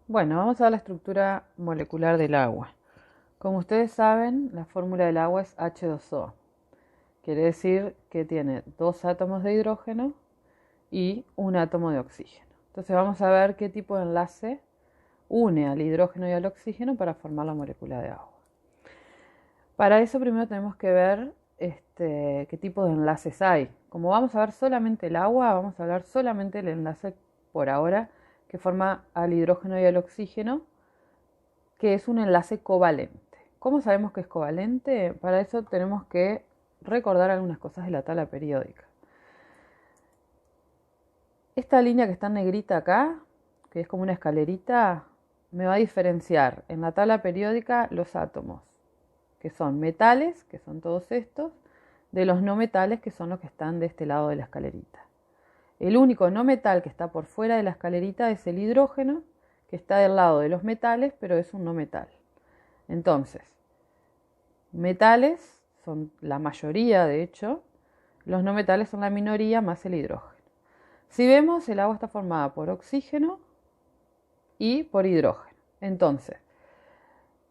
Bueno, vamos a ver la estructura molecular del agua. Como ustedes saben, la fórmula del agua es H2O. Quiere decir que tiene dos átomos de hidrógeno y un átomo de oxígeno. Entonces vamos a ver qué tipo de enlace une al hidrógeno y al oxígeno para formar la molécula de agua. Para eso primero tenemos que ver qué tipo de enlaces hay. Como vamos a ver solamente el agua, vamos a hablar solamente del enlace por ahora que forma al hidrógeno y al oxígeno, que es un enlace covalente. ¿Cómo sabemos que es covalente? Para eso tenemos que recordar algunas cosas de la tabla periódica. Esta línea que está en negrita acá, que es como una escalerita, me va a diferenciar en la tabla periódica los átomos, que son metales, que son todos estos, de los no metales, que son los que están de este lado de la escalerita. El único no metal que está por fuera de la escalerita es el hidrógeno, que está del lado de los metales, pero es un no metal. Entonces, metales son la mayoría, de hecho, los no metales son la minoría más el hidrógeno. Si vemos, el agua está formada por oxígeno y por hidrógeno. Entonces,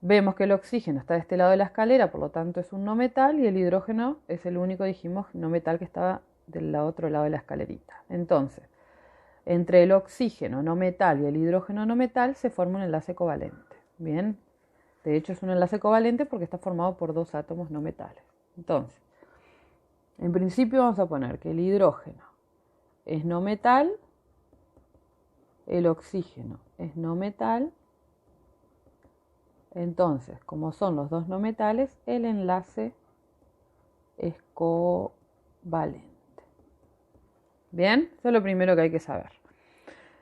vemos que el oxígeno está de este lado de la escalera, por lo tanto es un no metal, y el hidrógeno es el único, dijimos, no metal que estaba del otro lado de la escalerita. Entonces, entre el oxígeno no metal y el hidrógeno no metal se forma un enlace covalente. Bien, de hecho es un enlace covalente porque está formado por dos átomos no metales. Entonces, en principio vamos a poner que el hidrógeno es no metal, el oxígeno es no metal. Entonces, como son los dos no metales, el enlace es covalente. Bien, eso es lo primero que hay que saber.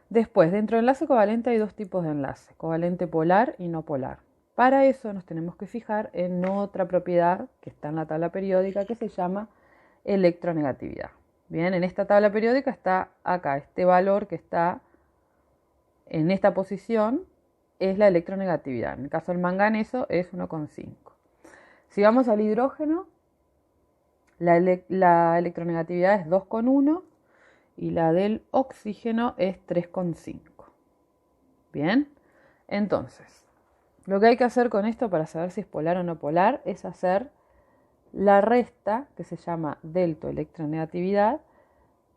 Después, dentro del enlace covalente hay dos tipos de enlace, covalente polar y no polar. Para eso nos tenemos que fijar en otra propiedad que está en la tabla periódica que se llama electronegatividad. Bien, en esta tabla periódica está acá, este valor que está en esta posición es la electronegatividad. En el caso del manganeso es 1,5. Si vamos al hidrógeno, la electronegatividad es 2,1 y la del oxígeno es 3,5. Bien, entonces, lo que hay que hacer con esto para saber si es polar o no polar es hacer la resta, que se llama deltoelectronegatividad,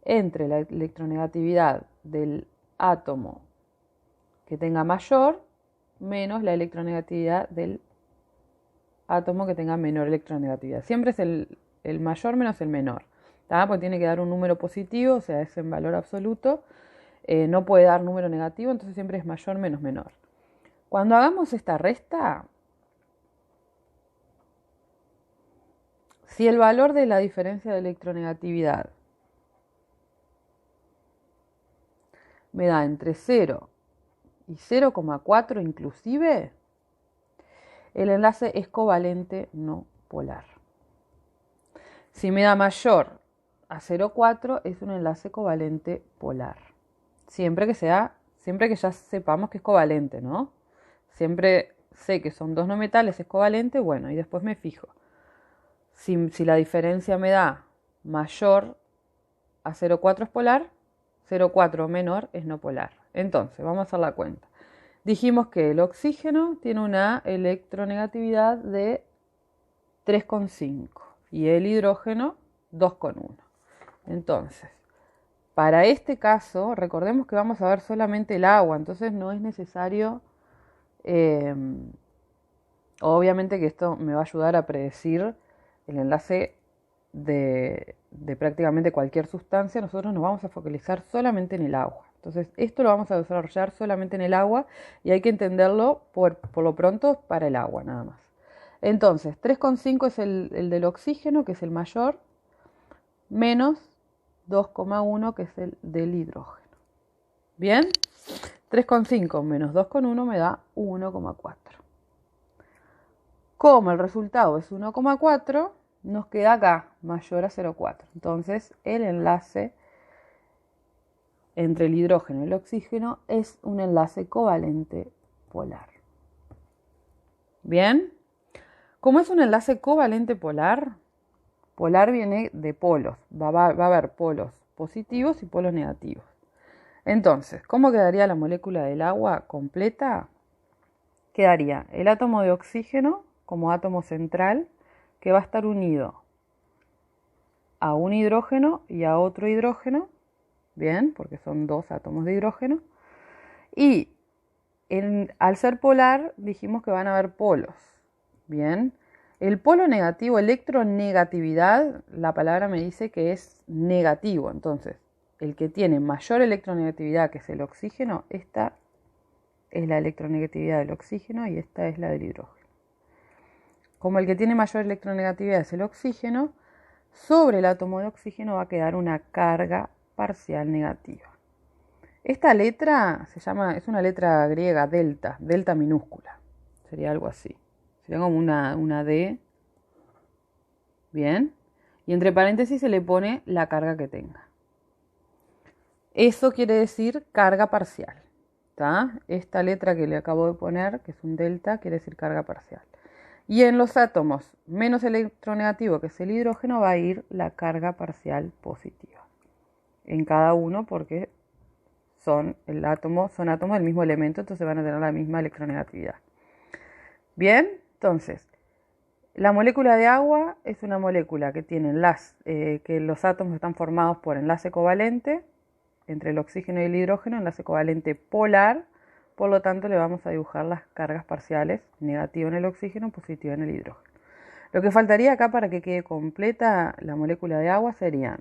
entre la electronegatividad del átomo que tenga mayor menos la electronegatividad del átomo que tenga menor electronegatividad. Siempre es el mayor menos el menor, ¿tá? Porque tiene que dar un número positivo, o sea, es en valor absoluto. No puede dar número negativo, entonces siempre es mayor menos menor. Cuando hagamos esta resta, si el valor de la diferencia de electronegatividad me da entre 0 y 0,4 inclusive, el enlace es covalente no polar. Si me da mayor a 0,4 es un enlace covalente polar. Siempre que ya sepamos que es covalente, ¿no? Siempre sé que son dos no metales, es covalente, bueno, y después me fijo. Si la diferencia me da mayor a 0,4 es polar, 0,4 o menor es no polar. Entonces, vamos a hacer la cuenta. Dijimos que el oxígeno tiene una electronegatividad de 3,5 y el hidrógeno 2,1. Entonces, para este caso, recordemos que vamos a ver solamente el agua, entonces no es necesario, obviamente que esto me va a ayudar a predecir el enlace de prácticamente cualquier sustancia. Nosotros nos vamos a focalizar solamente en el agua. Entonces, esto lo vamos a desarrollar solamente en el agua y hay que entenderlo por lo pronto para el agua nada más. Entonces, 3,5 es el del oxígeno, que es el mayor, menos 2,1, que es el del hidrógeno. ¿Bien? 3,5 menos 2,1 me da 1,4. Como el resultado es 1,4, nos queda acá, mayor a 0,4. Entonces, el enlace entre el hidrógeno y el oxígeno es un enlace covalente polar. ¿Bien? Como es un enlace covalente polar, polar viene de polos. Va a haber polos positivos y polos negativos. Entonces, ¿cómo quedaría la molécula del agua completa? Quedaría el átomo de oxígeno como átomo central, que va a estar unido a un hidrógeno y a otro hidrógeno, bien, porque son dos átomos de hidrógeno, y al ser polar dijimos que van a haber polos, bien. El polo negativo, electronegatividad, la palabra me dice que es negativo, entonces el que tiene mayor electronegatividad, que es el oxígeno, esta es la electronegatividad del oxígeno y esta es la del hidrógeno. Como el que tiene mayor electronegatividad es el oxígeno, sobre el átomo de oxígeno va a quedar una carga parcial negativa. Esta letra es una letra griega, delta minúscula, sería algo así. Sería como una D, bien, y entre paréntesis se le pone la carga que tenga. Eso quiere decir carga parcial, ¿tá? Esta letra que le acabo de poner, que es un delta, quiere decir carga parcial. Y en los átomos menos electronegativo, que es el hidrógeno, va a ir la carga parcial positiva. En cada uno, porque son átomos del mismo elemento, entonces van a tener la misma electronegatividad. Bien, entonces, la molécula de agua es una molécula que tiene que los átomos están formados por enlace covalente entre el oxígeno y el hidrógeno, enlace covalente polar, por lo tanto le vamos a dibujar las cargas parciales, negativa en el oxígeno, positiva en el hidrógeno. Lo que faltaría acá para que quede completa la molécula de agua serían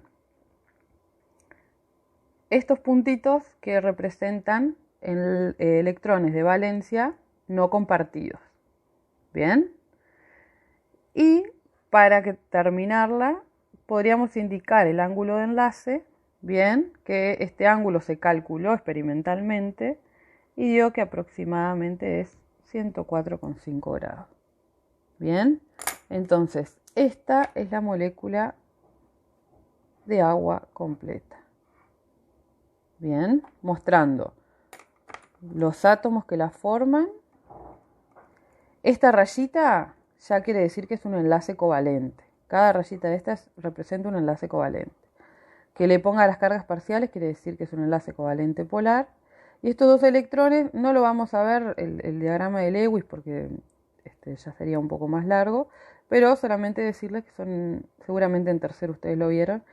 estos puntitos que representan electrones de valencia no compartidos. Bien. Y para terminarla, podríamos indicar el ángulo de enlace, bien, que este ángulo se calculó experimentalmente y dio que aproximadamente es 104,5 grados. Bien, entonces esta es la molécula de agua completa. Bien, mostrando los átomos que la forman. Esta rayita ya quiere decir que es un enlace covalente. Cada rayita de estas representa un enlace covalente. Que le ponga las cargas parciales quiere decir que es un enlace covalente polar. Y estos dos electrones no lo vamos a ver el diagrama de Lewis porque ya sería un poco más largo, pero solamente decirles que son, seguramente en tercero ustedes lo vieron,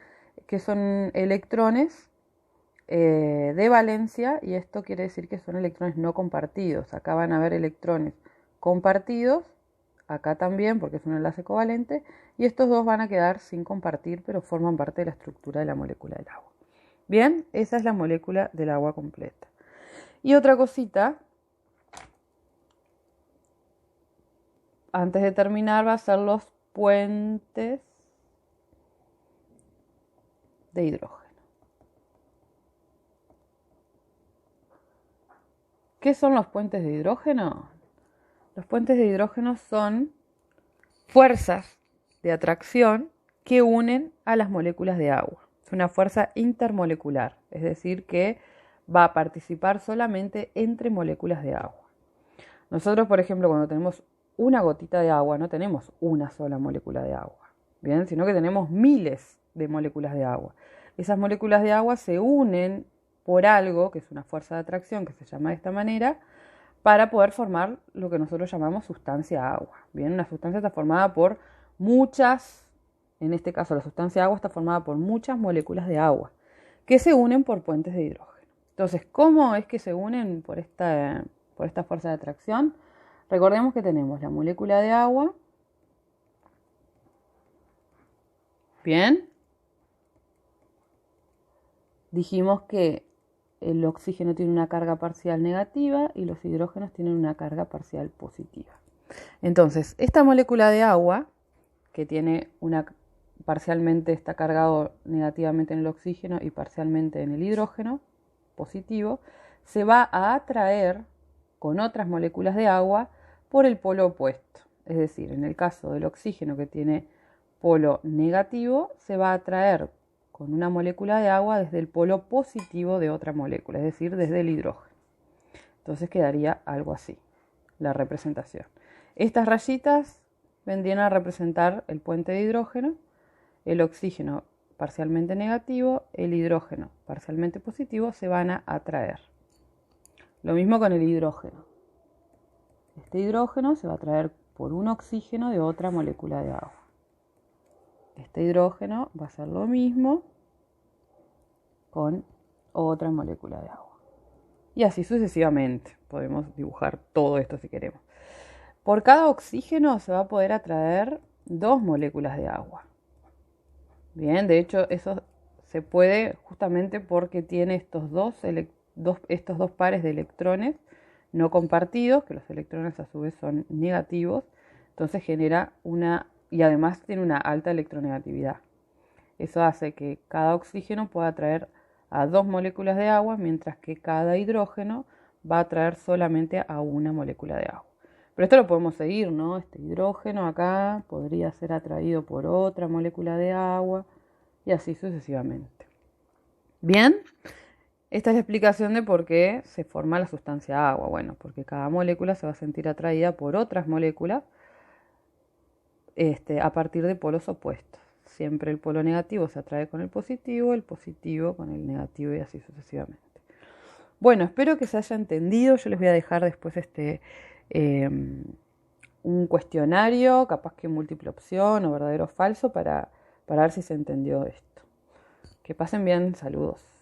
que son electrones de valencia, y esto quiere decir que son electrones no compartidos. Acá van a haber electrones compartidos, acá también porque es un enlace covalente, y estos dos van a quedar sin compartir, pero forman parte de la estructura de la molécula del agua. Bien, esa es la molécula del agua completa. Y otra cosita, antes de terminar, va a ser los puentes de hidrógeno. ¿Qué son los puentes de hidrógeno? Los puentes de hidrógeno son fuerzas de atracción que unen a las moléculas de agua. Es una fuerza intermolecular, es decir, que va a participar solamente entre moléculas de agua. Nosotros, por ejemplo, cuando tenemos una gotita de agua, no tenemos una sola molécula de agua, ¿bien? Sino que tenemos miles de moléculas de agua. Esas moléculas de agua se unen por algo, que es una fuerza de atracción, que se llama de esta manera, para poder formar lo que nosotros llamamos sustancia agua. Bien, una sustancia está formada por muchas, en este caso la sustancia agua está formada por muchas moléculas de agua, que se unen por puentes de hidrógeno. Entonces, ¿cómo es que se unen por esta fuerza de atracción? Recordemos que tenemos la molécula de agua, bien, dijimos que el oxígeno tiene una carga parcial negativa y los hidrógenos tienen una carga parcial positiva. Entonces, esta molécula de agua, que tiene parcialmente está cargado negativamente en el oxígeno y parcialmente en el hidrógeno positivo, se va a atraer con otras moléculas de agua por el polo opuesto. Es decir, en el caso del oxígeno que tiene polo negativo, se va a atraer con una molécula de agua desde el polo positivo de otra molécula, es decir, desde el hidrógeno. Entonces quedaría algo así, la representación. Estas rayitas vendrían a representar el puente de hidrógeno, el oxígeno parcialmente negativo, el hidrógeno parcialmente positivo se van a atraer. Lo mismo con el hidrógeno. Este hidrógeno se va a atraer por un oxígeno de otra molécula de agua. Este hidrógeno va a hacer lo mismo con otra molécula de agua. Y así sucesivamente. Podemos dibujar todo esto si queremos. Por cada oxígeno se va a poder atraer 2 moléculas de agua. Bien, de hecho eso se puede justamente porque tiene estos dos pares de electrones no compartidos, que los electrones a su vez son negativos, entonces genera y además tiene una alta electronegatividad. Eso hace que cada oxígeno pueda atraer a 2 moléculas de agua, mientras que cada hidrógeno va a atraer solamente a una molécula de agua. Pero esto lo podemos seguir, ¿no? Este hidrógeno acá podría ser atraído por otra molécula de agua y así sucesivamente. Bien, esta es la explicación de por qué se forma la sustancia agua. Bueno, porque cada molécula se va a sentir atraída por otras moléculas a partir de polos opuestos. Siempre el polo negativo se atrae con el positivo con el negativo y así sucesivamente. Bueno, espero que se haya entendido. Yo les voy a dejar después un cuestionario, capaz que múltiple opción o verdadero o falso, para ver si se entendió esto. Que pasen bien, saludos.